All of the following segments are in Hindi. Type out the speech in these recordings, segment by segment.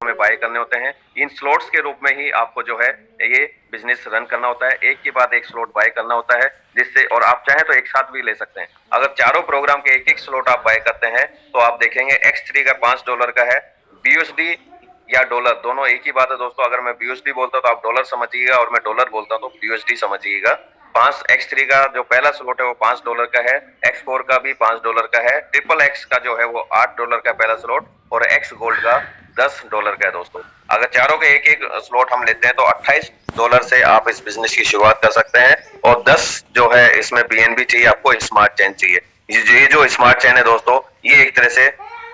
में बाय करने होते हैं। इन स्लॉट्स के रूप में ही आपको जो है ये बिजनेस रन करना होता है, एक के बाद एक स्लॉट बाय करना होता है, जिससे और आप चाहें तो एक साथ भी ले सकते हैं। अगर चारों प्रोग्राम के एक एक स्लॉट आप बाय करते हैं तो आप देखेंगे X3 का $5 का है, BUSD या डॉलर दोनों एक ही बात है दोस्तों। अगर मैं BUSD बोलता हूँ तो आप डॉलर समझिएगा और मैं डॉलर बोलता हूँ तो BUSD समझिएगा। 5 X3 का जो पहला स्लॉट है वो $5 का है, X4 का भी $5 का है, ट्रिपल X का जो है वो $8 का पहला स्लॉट और X गोल्ड का $10 का है दोस्तों। अगर चारों के एक एक स्लॉट हम लेते हैं तो $28 से आप इस बिजनेस की शुरुआत कर सकते हैं और 10 जो है इसमें BNB चाहिए, आपको स्मार्ट चेन चाहिए। ये जो स्मार्ट चेन है दोस्तों, ये एक तरह से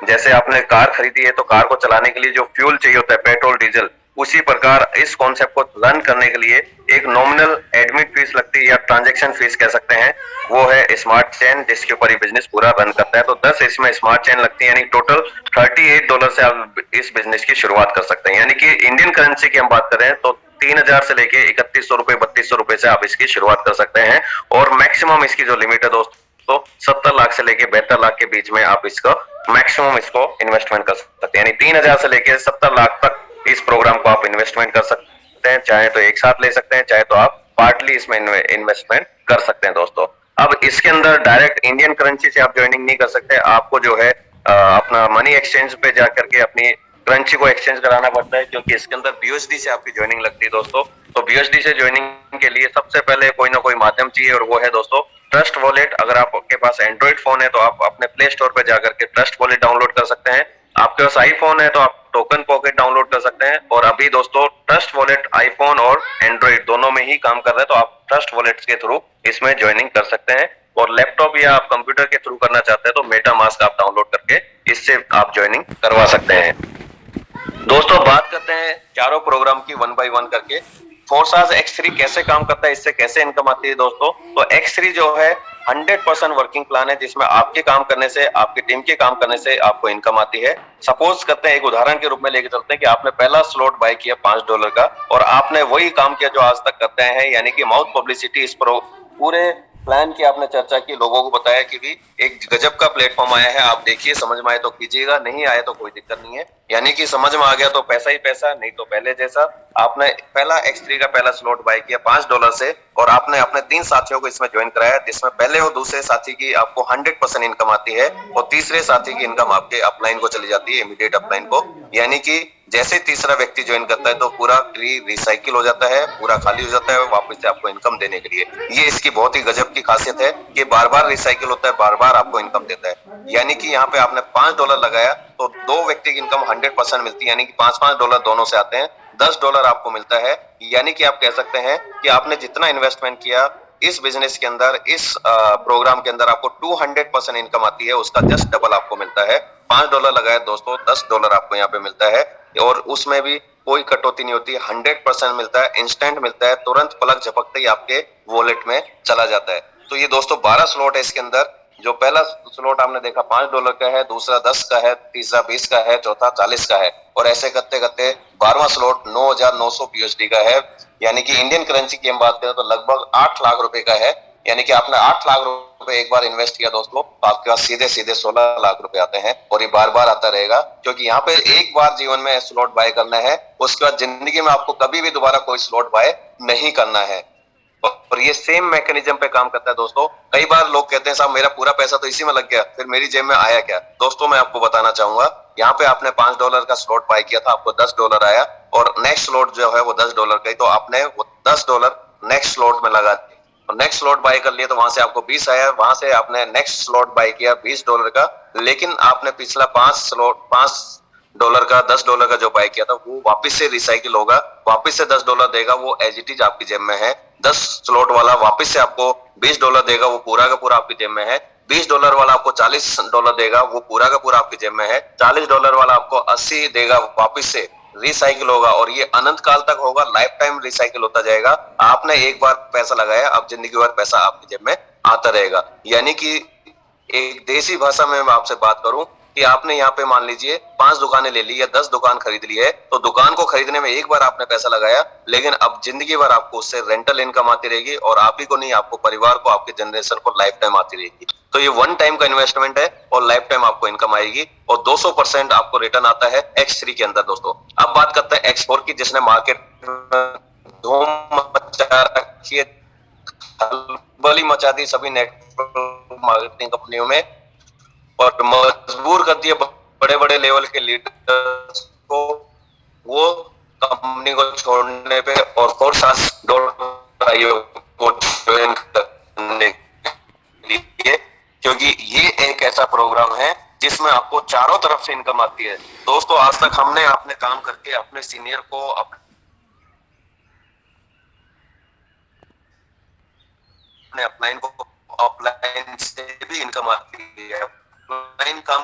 जैसे आपने कार खरीदी है तो कार को चलाने के लिए जो फ्यूल चाहिए होता है पेट्रोल डीजल, उसी प्रकार इस कॉन्सेप्ट को रन करने के लिए एक नॉमिनल एडमिट फीस लगती है या ट्रांजैक्शन फीस कह सकते हैं, वो है स्मार्ट चेन, जिसके ऊपर ये बिजनेस पूरा रन करता है। तो 10 इसमें स्मार्ट चेन लगती है, यानी टोटल $38 से आप इस बिजनेस की शुरुआत कर सकते हैं। यानी कि इंडियन करेंसी की हम बात करें तो 3000 से लेके 3100 रुपए 3200 रुपए से आप इसकी शुरुआत कर सकते हैं और मैक्सिमम इसकी जो लिमिट है दोस्तों तो 70 लाख से लेके 72 लाख के बीच में आप इसको मैक्सिमम इसको इन्वेस्टमेंट कर सकते हैं। यानी 3000 से लेके 70 लाख तक इस प्रोग्राम को आप इन्वेस्टमेंट कर सकते हैं, चाहे तो एक साथ ले सकते हैं, चाहे तो आप पार्टली इसमें इन्वेस्टमेंट कर सकते हैं दोस्तों। अब इसके अंदर डायरेक्ट इंडियन करेंसी से आप ज्वाइनिंग नहीं कर सकते, आपको जो है अपना मनी एक्सचेंज पे जाकर के अपनी करेंसी को एक्सचेंज कराना पड़ता है, क्योंकि इसके अंदर BUSD से आपकी ज्वाइनिंग लगती है दोस्तों। तो BUSD से ज्वाइनिंग के लिए सबसे पहले कोई ना कोई माध्यम चाहिए और वो है दोस्तों ट्रस्ट वॉलेट। अगर आपके पास एंड्रॉइड फोन है तो आप अपने प्ले स्टोर पर जाकर के ट्रस्ट वॉलेट डाउनलोड कर सकते हैं। आपके पास आईफोन है तो आप टोकन पॉकेट डाउनलोड कर सकते हैं। और अभी दोस्तों ट्रस्ट वॉलेट आईफोन और एंड्रॉइड दोनों में ही काम कर रहा है, तो आप ट्रस्ट वॉलेट के थ्रू इसमें ज्वाइनिंग कर सकते हैं। और लैपटॉप या आप कंप्यूटर के थ्रू करना चाहते हैं तो मेटा मास्क आप डाउनलोड करके इससे आप ज्वाइनिंग करवा सकते हैं। दोस्तों बात करते हैं चारों प्रोग्राम की वन बाय वन करके। फोर्साज X3 कैसे काम करता है, इससे कैसे इनकम आती है दोस्तों। तो X3 जो है 100% वर्किंग प्लान है, जिसमें आपके काम करने से, आपकी टीम के काम करने से आपको इनकम आती है। सपोज करते हैं, एक उदाहरण के रूप में लेके चलते हैं कि आपने पहला स्लॉट बाय किया $5 का और आपने वही काम किया जो आज तक करते हैं, यानी कि माउथ पब्लिसिटी इस पूरे प्लान की आपने चर्चा की, लोगों को बताया कि भी एक गजब का प्लेटफॉर्म आया है, आप देखिए, समझ में आए तो कीजिएगा, नहीं आए तो कोई दिक्कत नहीं है। यानी कि समझ में आ गया तो पैसा ही पैसा, नहीं तो पहले जैसा। आपने पहला X3 का पहला स्लॉट बाय किया $5 से और आपने अपने 3 साथियों को इसमें ज्वाइन कराया, जिसमें पहले और दूसरे साथी की आपको 100% इनकम आती है और तीसरे साथी की इनकम आपके अपलाइन को चली जाती है, इमीडिएट अपलाइन को। यानी कि जैसे तीसरा व्यक्ति ज्वाइन करता है तो पूरा ट्री रिसाइकिल हो जाता है, पूरा खाली हो जाता है वापस से आपको इनकम देने के लिए। ये इसकी बहुत ही गजब की खासियत है कि बार बार रिसाइकिल होता है, बार बार आपको इनकम देता है। यानी कि यहाँ पे आपने $5 लगाया तो 2 व्यक्ति की इनकम 100% मिलती है, यानी कि $5-5 दोनों से आते हैं, $10 आपको मिलता है। यानी कि आप कह सकते हैं कि आपने जितना इन्वेस्टमेंट किया इस बिजनेस के अंदर, इस प्रोग्राम के अंदर आपको 200% इनकम आती है, उसका जस्ट डबल आपको मिलता है। $5 लगाए दोस्तों, $10 आपको यहाँ पे मिलता है और उसमें भी कोई कटौती नहीं होती, 100% मिलता है, इंस्टेंट मिलता है, तुरंत पलक झपकते ही आपके वॉलेट में चला जाता है। तो ये दोस्तों 12 स्लॉट है इसके अंदर। जो पहला स्लॉट आपने देखा $5 का है, दूसरा 10 का है, तीसरा 20 का है, चौथा 40 का है और ऐसे करते करते 12वां स्लॉट 9900 BUSD का है। यानी कि इंडियन करेंसी की हम बात करें तो लगभग 8 लाख रुपए का है। यानी कि आपने 8 लाख रुपए एक बार इन्वेस्ट किया दोस्तों तो आपके पास सीधे सीधे 16 लाख रुपए आते हैं और ये बार बार आता रहेगा, क्योंकि यहाँ पे एक बार जीवन में स्लॉट बाय करना है, उसके बाद जिंदगी में आपको कभी भी दोबारा कोई स्लॉट बाय नहीं करना है। और ये सेम मैकेनिज्म पे काम करता है दोस्तों। कई बार लोग कहते हैं साहब मेरा पूरा पैसा तो इसी में लग गया, फिर मेरी जेब में आया क्या। दोस्तों मैं आपको बताना चाहूंगा, यहाँ पे आपने $5 का स्लॉट बाय किया था, आपको $10 आया और नेक्स्ट स्लॉट जो है वो $10 का ही, तो आपने वो $10 नेक्स्ट स्लॉट में लगा दिए और नेक्स्ट स्लॉट बाय कर लिया, तो वहां से आपको 20 आया, वहां से आपने नेक्स्ट स्लॉट बाय किया $20 का, लेकिन आपने पिछला $5 का $10 का जो बाय किया था वो वापस से रिसाइकिल होगा, वापस से $10 देगा, वो एज इट इज आपकी जेब में है। 10 स्लॉट वाला वापस से आपको $20 देगा, वो पूरा का पूरा आपकी जेब में है। $20 वाला आपको $40 देगा, वो पूरा का पूरा आपकी जेब में है। $40 वाला आपको 80 देगा, वापस से रिसाइकिल होगा और ये अनंत काल तक होगा, लाइफ टाइम रिसाइकिल होता जाएगा। आपने एक बार पैसा लगाया, अब जिंदगी भर पैसा आपकी जेब में आता रहेगा। यानी कि एक देसी भाषा में मैं आपसे बात करूं कि आपने यहाँ पे मान लीजिए 5 दुकानें ले ली या 10 दुकान खरीद ली है, तो दुकान को खरीदने में एक बार आपने पैसा लगाया, लेकिन अब जिंदगी भर आपको उससे रेंटल इनकम आती रहेगी और आप ही को नहीं, आपको परिवार को, आपके जनरेशन को लाइफ टाइम आती रहेगी। तो ये वन टाइम का इन्वेस्टमेंट है और लाइफ टाइम आपको इनकम आएगी और 200% आपको रिटर्न आता है X3 के अंदर दोस्तों। अब बात करते हैं X4 की, जिसने मार्केट में धूम मचा रखी है, खलबली मचा दी सभी नेटवर्क मार्केटिंग कंपनियों में और मजबूर कर दिए बड़े बड़े लेवल के लीडर्स को वो कंपनी को छोड़ने पे और को ज्वाइन करने के लिए, क्योंकि ये एक ऐसा प्रोग्राम है जिसमें आपको चारों तरफ से इनकम आती है। दोस्तों आज तक हमने अपने काम करके अपने सीनियर को अपने अपलाइन को ऑफलाइन से भी इनकम आती है। ऑफलाइन काम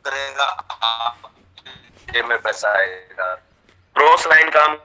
करेगा आपके में पैसा आएगा, क्रॉस लाइन काम